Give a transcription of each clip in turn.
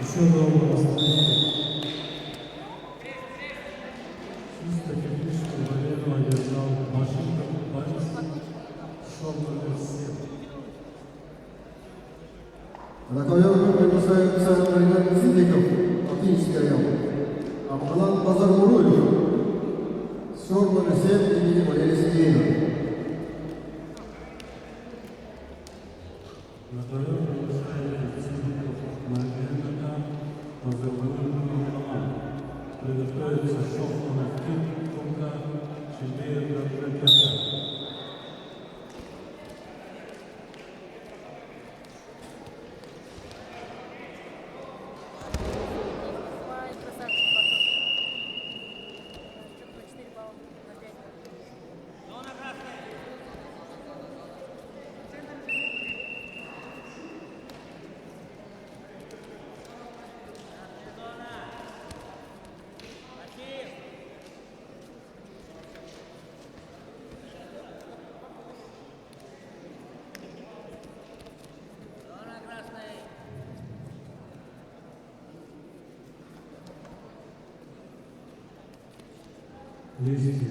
Еще нового настроения. Чисто технически Валерий держал машинку Борис, шел номер 7. На ковер приглашается Райан Синдиков, Актинский район. Абхалан Базар Муруев, шор номер 7 имени Валерия Сергеева. На ковер приглашается Синдиков Маргарита Мазармуровна Роман. Приготовится шов номер 3, Тумка Чебеева Ракета. Листья.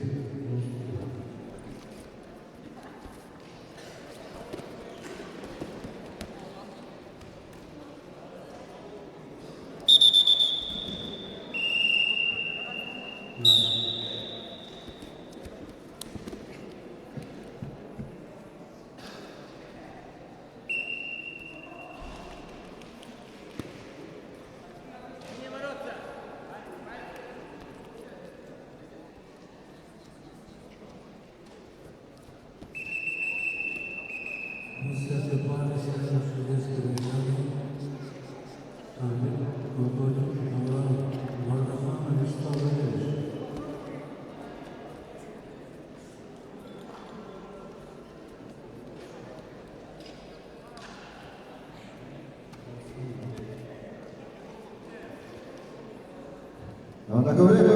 На ковре